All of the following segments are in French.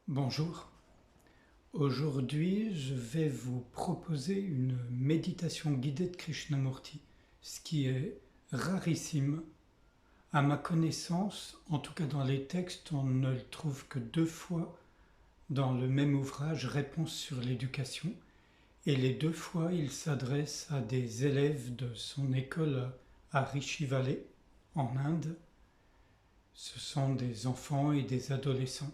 Bonjour, aujourd'hui je vais vous proposer une méditation guidée de Krishnamurti, ce qui est rarissime. À ma connaissance, en tout cas dans les textes, on ne le trouve que 2 fois dans le même ouvrage, Réponse sur l'éducation, et les 2 fois il s'adresse à des élèves de son école à Rishi Valley, en Inde. Ce sont des enfants et des adolescents.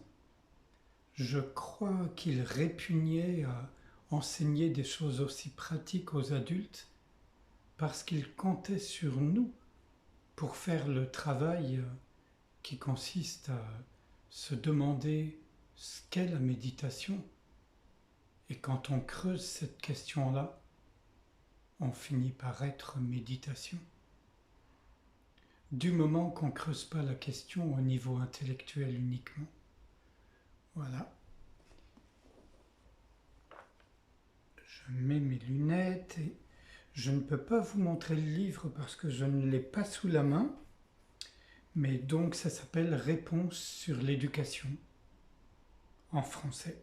Je crois qu'il répugnait à enseigner des choses aussi pratiques aux adultes parce qu'il comptait sur nous pour faire le travail qui consiste à se demander ce qu'est la méditation. Et quand on creuse cette question-là, on finit par être méditation. Du moment qu'on ne creuse pas la question au niveau intellectuel uniquement. Voilà. Je mets mes lunettes et je ne peux pas vous montrer le livre parce que je ne l'ai pas sous la main, mais donc ça s'appelle Réponse sur l'éducation en français.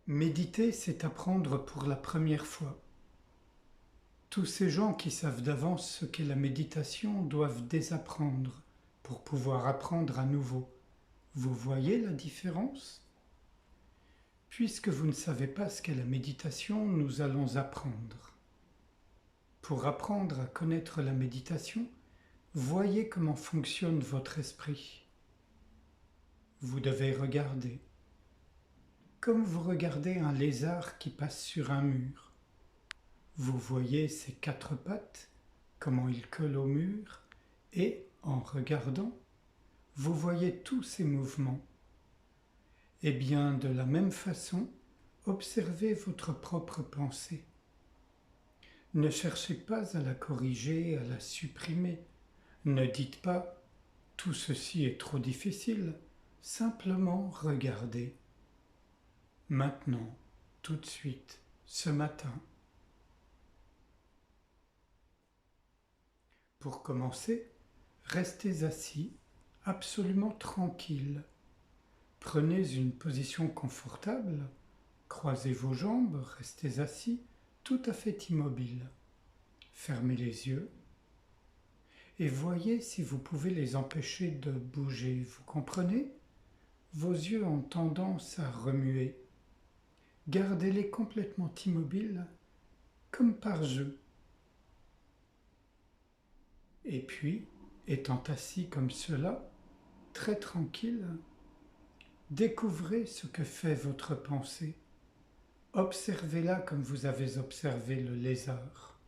Méditer, c'est apprendre pour la première fois. Tous ces gens qui savent d'avance ce qu'est la méditation doivent désapprendre pour pouvoir apprendre à nouveau. Vous voyez la différence ? Puisque vous ne savez pas ce qu'est la méditation, nous allons apprendre. Pour apprendre à connaître la méditation, voyez comment fonctionne votre esprit. Vous devez regarder, comme vous regardez un lézard qui passe sur un mur. Vous voyez ses 4 pattes, comment il colle au mur, et en regardant, vous voyez tous ses mouvements. Et bien de la même façon, observez votre propre pensée. Ne cherchez pas à la corriger, à la supprimer. Ne dites pas « tout ceci est trop difficile », simplement regardez. Maintenant, tout de suite, ce matin. Pour commencer, restez assis, absolument tranquille. Prenez une position confortable, croisez vos jambes, restez assis, tout à fait immobile. Fermez les yeux et voyez si vous pouvez les empêcher de bouger. Vous comprenez ? Vos yeux ont tendance à remuer. Gardez-les complètement immobiles, comme par jeu. Et puis, étant assis comme cela, très tranquille, découvrez ce que fait votre pensée. Observez-la comme vous avez observé le lézard.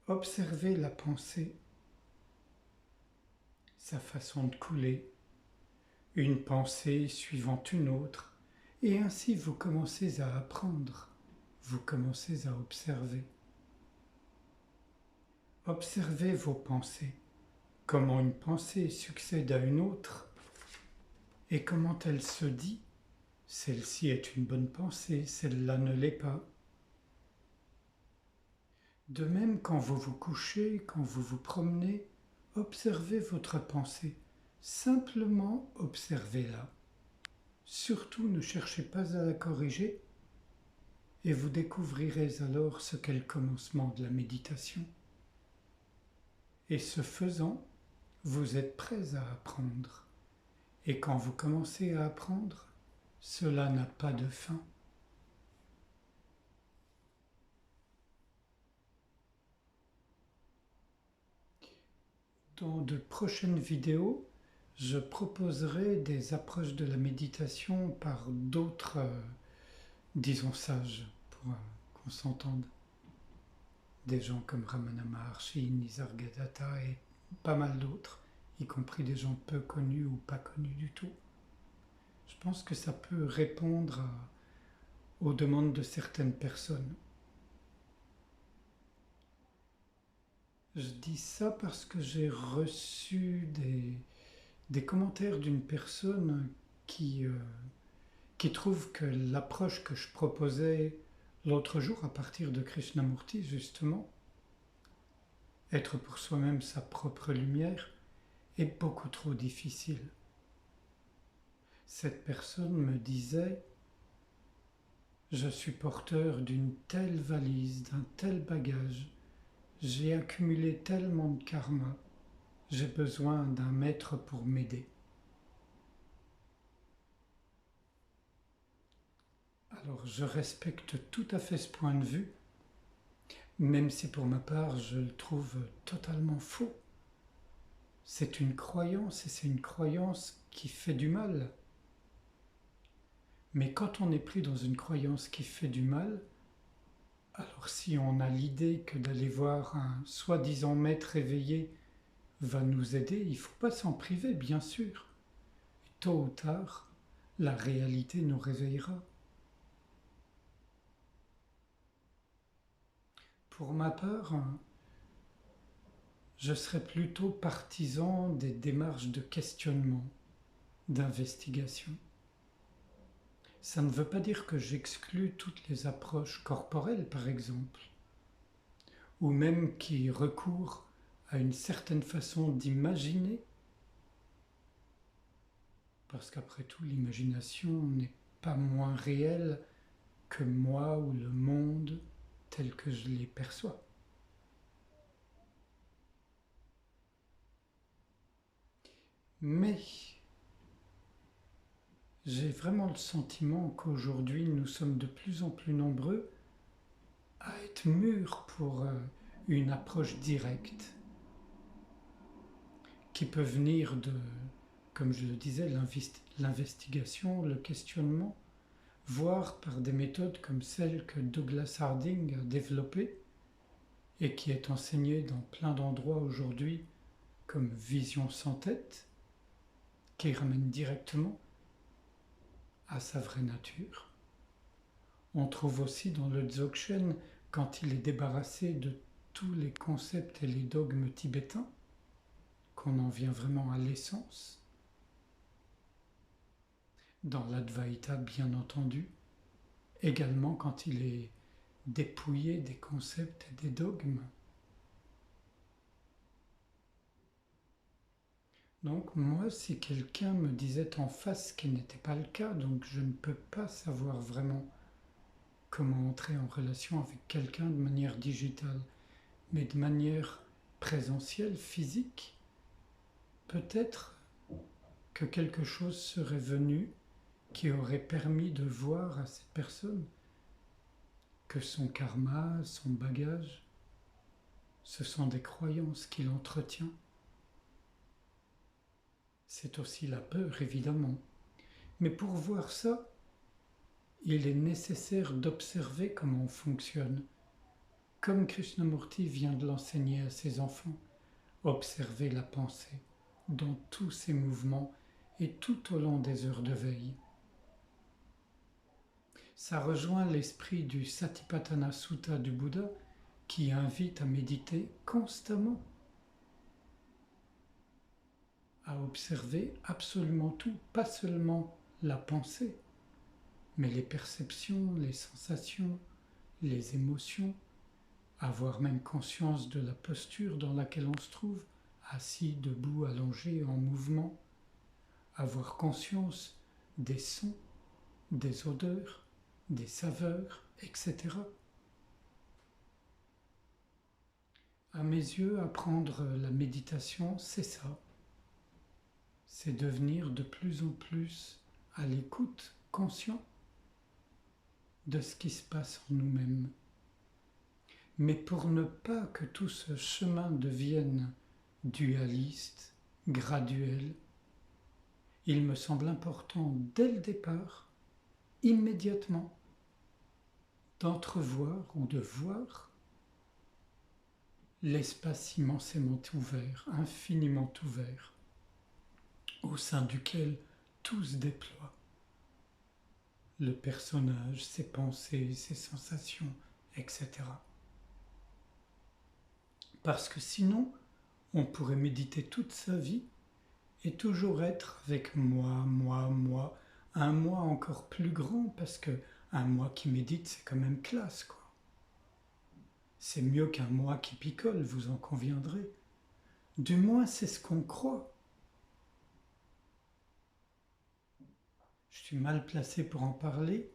Observez la pensée, sa façon de couler, une pensée suivant une autre, et ainsi vous commencez à apprendre, vous commencez à observer. Observez vos pensées, comment une pensée succède à une autre, et comment elle se dit, celle-ci est une bonne pensée, celle-là ne l'est pas. De même, quand vous vous couchez, quand vous vous promenez, observez votre pensée. Simplement observez-la. Surtout ne cherchez pas à la corriger et vous découvrirez alors ce qu'est le commencement de la méditation. Et ce faisant, vous êtes prêts à apprendre. Et quand vous commencez à apprendre, cela n'a pas de fin. Dans de prochaines vidéos, je proposerai des approches de la méditation par d'autres, disons sages, pour qu'on s'entende. Des gens comme Ramana Maharshi, Nisargadatta et pas mal d'autres, y compris des gens peu connus ou pas connus du tout. Je pense que ça peut répondre aux demandes de certaines personnes. Je dis ça parce que j'ai reçu des commentaires d'une personne qui trouve que l'approche que je proposais l'autre jour à partir de Krishnamurti, justement, être pour soi-même sa propre lumière, est beaucoup trop difficile. Cette personne me disait: je suis porteur d'une telle valise, d'un tel bagage, j'ai accumulé tellement de karma, j'ai besoin d'un maître pour m'aider. Alors je respecte tout à fait ce point de vue, même si pour ma part je le trouve totalement faux. C'est une croyance et c'est une croyance qui fait du mal. Mais quand on est pris dans une croyance qui fait du mal, alors si on a l'idée que d'aller voir un soi-disant maître éveillé va nous aider, il ne faut pas s'en priver, bien sûr. Tôt ou tard, la réalité nous réveillera. Pour ma part, je serais plutôt partisan des démarches de questionnement, d'investigation. Ça ne veut pas dire que j'exclus toutes les approches corporelles, par exemple, ou même qui recourent à une certaine façon d'imaginer, parce qu'après tout, l'imagination n'est pas moins réelle que moi ou le monde tel que je les perçois. Mais j'ai vraiment le sentiment qu'aujourd'hui nous sommes de plus en plus nombreux à être mûrs pour une approche directe qui peut venir de, comme je le disais, l'investigation, le questionnement, voire par des méthodes comme celle que Douglas Harding a développée et qui est enseignée dans plein d'endroits aujourd'hui comme vision sans tête, qui ramène directement à sa vraie nature. On trouve aussi dans le Dzogchen, quand il est débarrassé de tous les concepts et les dogmes tibétains, qu'on en vient vraiment à l'essence. Dans l'Advaita, bien entendu, également quand il est dépouillé des concepts et des dogmes. Donc moi, si quelqu'un me disait en face ce qui n'était pas le cas, donc je ne peux pas savoir vraiment comment entrer en relation avec quelqu'un de manière digitale, mais de manière présentielle, physique, peut-être que quelque chose serait venu qui aurait permis de voir à cette personne que son karma, son bagage, ce sont des croyances qu'il entretient. C'est aussi la peur, évidemment. Mais pour voir ça, il est nécessaire d'observer comment on fonctionne, comme Krishnamurti vient de l'enseigner à ses enfants. Observer la pensée dans tous ses mouvements et tout au long des heures de veille. Ça rejoint l'esprit du Satipatthana Sutta du Bouddha qui invite à méditer constamment, à observer absolument tout, pas seulement la pensée, mais les perceptions, les sensations, les émotions, avoir même conscience de la posture dans laquelle on se trouve, assis, debout, allongé, en mouvement, avoir conscience des sons, des odeurs, des saveurs, etc. À mes yeux, apprendre la méditation, c'est ça. C'est devenir de plus en plus à l'écoute, conscient de ce qui se passe en nous-mêmes. Mais pour ne pas que tout ce chemin devienne dualiste, graduel, il me semble important dès le départ, immédiatement, d'entrevoir ou de voir l'espace immensément ouvert, infiniment ouvert, au sein duquel tout se déploie. Le personnage, ses pensées, ses sensations, etc. Parce que sinon, on pourrait méditer toute sa vie et toujours être avec moi, un moi encore plus grand, parce que un moi qui médite, c'est quand même classe, quoi. C'est mieux qu'un moi qui picole, vous en conviendrez. Du moins, c'est ce qu'on croit. je suis mal placé pour en parler,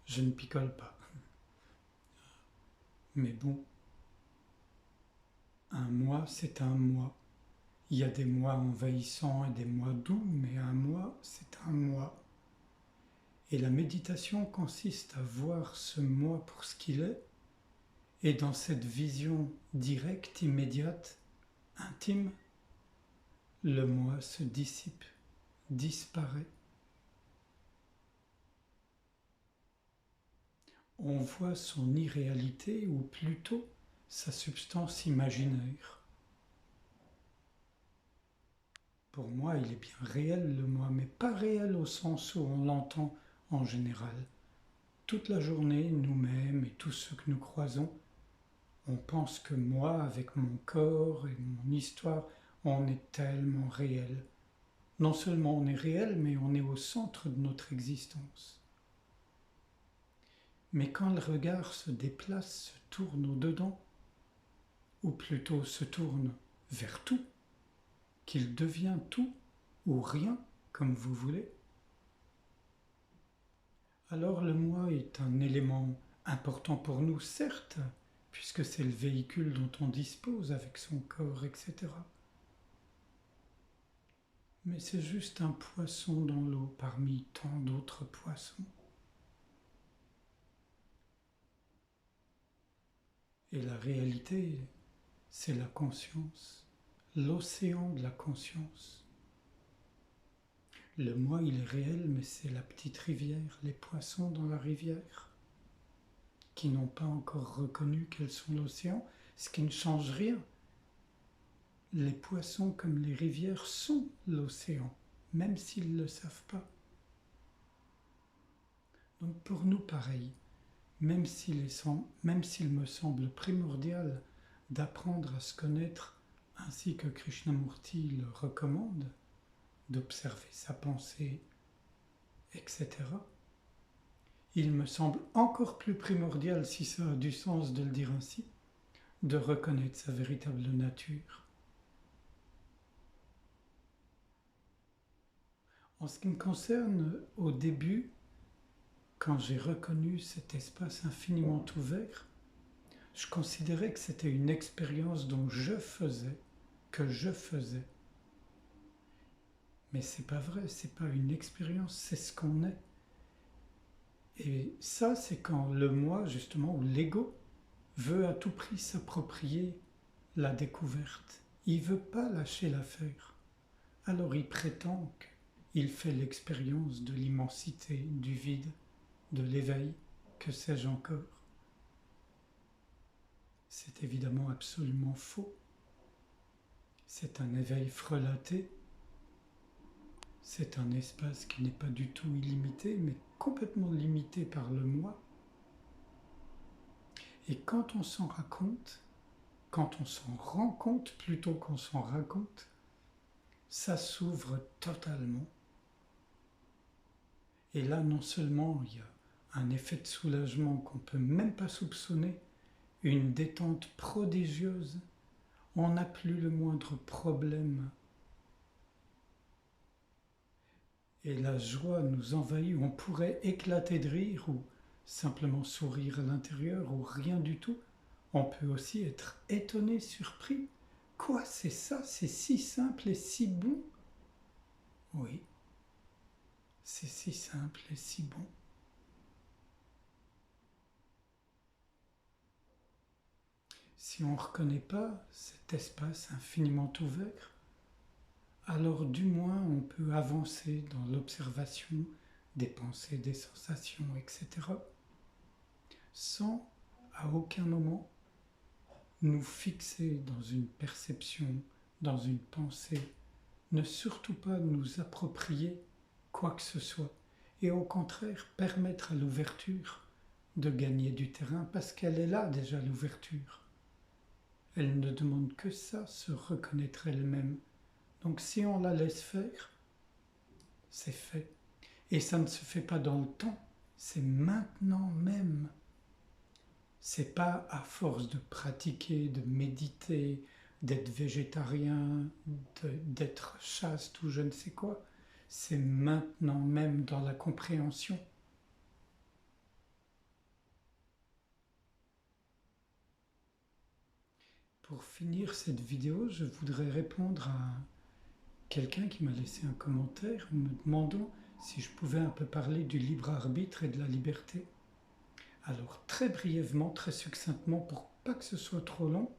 je ne picole pas. Mais bon, un mois, c'est un mois. Il y a des mois envahissants et des mois doux, mais un mois, c'est un mois. Et la méditation consiste à voir ce moi pour ce qu'il est, et dans cette vision directe, immédiate, intime, le moi se dissipe, disparaît. On voit son irréalité, ou plutôt sa substance imaginaire. Pour moi, il est bien réel le moi, mais pas réel au sens où on l'entend en général. Toute la journée, nous-mêmes et tous ceux que nous croisons, on pense que moi, avec mon corps et mon histoire, on est tellement réel. Non seulement on est réel, mais on est au centre de notre existence. Mais quand le regard se déplace, se tourne au-dedans, ou plutôt se tourne vers tout, qu'il devient tout ou rien, comme vous voulez, alors le moi est un élément important pour nous, certes, puisque c'est le véhicule dont on dispose avec son corps, etc. Mais c'est juste un poisson dans l'eau parmi tant d'autres poissons. Et la réalité, c'est la conscience, l'océan de la conscience. Le moi, il est réel, mais c'est la petite rivière, les poissons dans la rivière, qui n'ont pas encore reconnu qu'elles sont l'océan, ce qui ne change rien. Les poissons comme les rivières sont l'océan, même s'ils ne le savent pas. Donc pour nous, pareil, même s'il me semble primordial d'apprendre à se connaître ainsi que Krishnamurti le recommande, d'observer sa pensée, etc., il me semble encore plus primordial, si ça a du sens de le dire ainsi, de reconnaître sa véritable nature. En ce qui me concerne, au début, quand j'ai reconnu cet espace infiniment ouvert, je considérais que c'était une expérience dont je faisais, que je faisais. Mais c'est pas vrai, c'est pas une expérience, c'est ce qu'on est. Et ça, c'est quand le moi, justement, ou l'ego, veut à tout prix s'approprier la découverte. Il veut pas lâcher l'affaire. Alors il prétend qu'il fait l'expérience de l'immensité, du vide, de l'éveil, que sais-je encore. C'est évidemment absolument faux. C'est un éveil frelaté. C'est un espace qui n'est pas du tout illimité, mais complètement limité par le moi. Et quand on s'en raconte, quand on s'en rend compte plutôt qu'on s'en raconte, ça s'ouvre totalement. Et là, non seulement il y a un effet de soulagement qu'on ne peut même pas soupçonner, une détente prodigieuse, on n'a plus le moindre problème. Et la joie nous envahit, on pourrait éclater de rire ou simplement sourire à l'intérieur ou rien du tout. On peut aussi être étonné, surpris. Quoi, c'est ça? C'est si simple et si bon? Oui, c'est si simple et si bon. Si on ne reconnaît pas cet espace infiniment ouvert, alors du moins on peut avancer dans l'observation des pensées, des sensations, etc., sans à aucun moment nous fixer dans une perception, dans une pensée, ne surtout pas nous approprier quoi que ce soit, et au contraire permettre à l'ouverture de gagner du terrain, parce qu'elle est là déjà, l'ouverture. Elle ne demande que ça, se reconnaître elle-même. Donc si on la laisse faire, c'est fait. Et ça ne se fait pas dans le temps, c'est maintenant même. C'est pas à force de pratiquer, de méditer, d'être végétarien, d'être chaste ou je ne sais quoi. c'est maintenant même dans la compréhension. Pour finir cette vidéo, je voudrais répondre à quelqu'un qui m'a laissé un commentaire me demandant si je pouvais un peu parler du libre arbitre et de la liberté. Alors très brièvement, très succinctement, pour pas que ce soit trop long,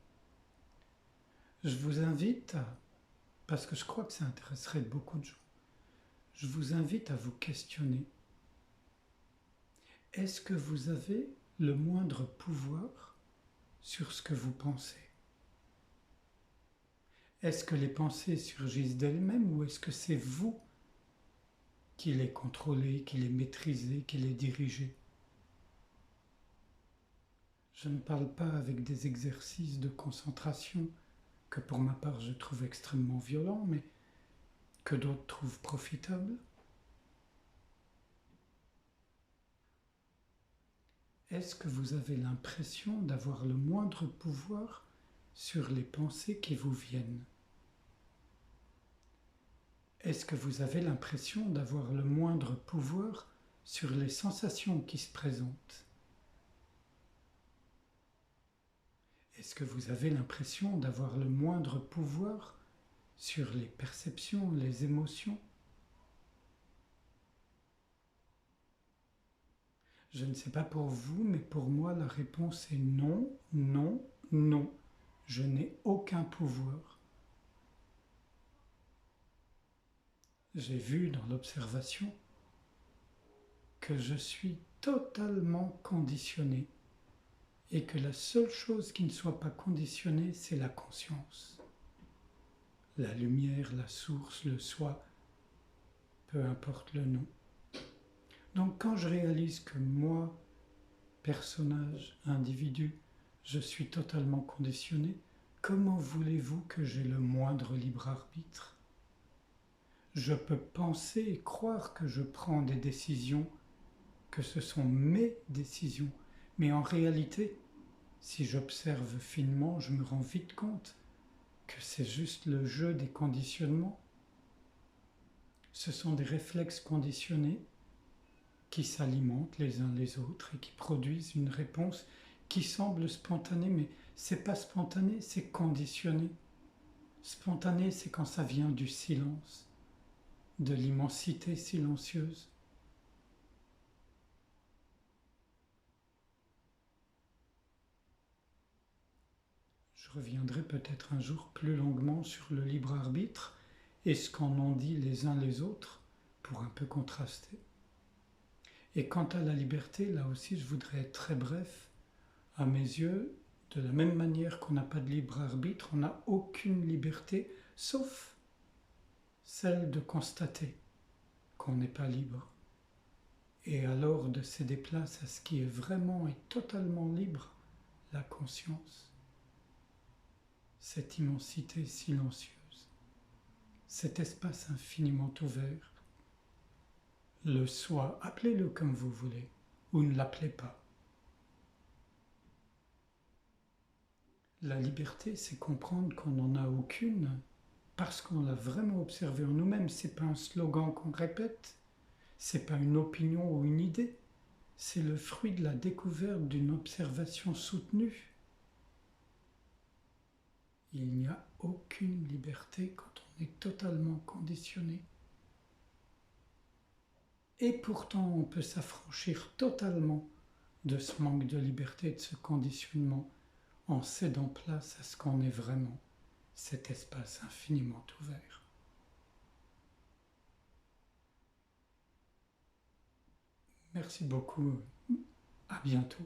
je vous invite parce que je crois que ça intéresserait beaucoup de gens, je vous invite à vous questionner. Est-ce que vous avez le moindre pouvoir sur ce que vous pensez? Est-ce que les pensées surgissent d'elles-mêmes ou est-ce que c'est vous qui les contrôlez, qui les maîtrisez, qui les dirigez? Je ne parle pas avec des exercices de concentration que pour ma part je trouve extrêmement violents, mais que d'autres trouvent profitables. Est-ce que vous avez l'impression d'avoir le moindre pouvoir sur les pensées qui vous viennent? Est-ce que vous avez l'impression d'avoir le moindre pouvoir sur les sensations qui se présentent? Est-ce que vous avez l'impression d'avoir le moindre pouvoir sur les perceptions, les émotions? Je ne sais pas pour vous, mais pour moi, la réponse est non, non, non. Je n'ai aucun pouvoir. J'ai vu dans l'observation que je suis totalement conditionné et que la seule chose qui ne soit pas conditionnée, c'est la conscience. La lumière, la source, le soi, peu importe le nom. Donc quand je réalise que moi, personnage, individu, je suis totalement conditionné, comment voulez-vous que j'ai le moindre libre arbitre? Je peux penser et croire que je prends des décisions, que ce sont mes décisions, mais en réalité, si j'observe finement, je me rends vite compte que c'est juste le jeu des conditionnements. Ce sont des réflexes conditionnés qui s'alimentent les uns les autres et qui produisent une réponse qui semble spontanée, mais c'est pas spontané, c'est conditionné. Spontané, c'est quand ça vient du silence, de l'immensité silencieuse. Je reviendrai peut-être un jour plus longuement sur le libre arbitre et ce qu'en ont dit les uns les autres pour un peu contraster. Et quant à la liberté, là aussi je voudrais être très bref. À mes yeux, de la même manière qu'on n'a pas de libre arbitre, on n'a aucune liberté, sauf celle de constater qu'on n'est pas libre. Et alors de céder place à ce qui est vraiment et totalement libre, la conscience. Cette immensité silencieuse, cet espace infiniment ouvert, le soi, appelez-le comme vous voulez, ou ne l'appelez pas. La liberté, c'est comprendre qu'on n'en a aucune parce qu'on l'a vraiment observé en nous-mêmes. C'est pas un slogan qu'on répète, c'est pas une opinion ou une idée, c'est le fruit de la découverte d'une observation soutenue. Il n'y a aucune liberté quand on est totalement conditionné. Et pourtant, on peut s'affranchir totalement de ce manque de liberté, de ce conditionnement, en cédant place à ce qu'on est vraiment, cet espace infiniment ouvert. Merci beaucoup, à bientôt.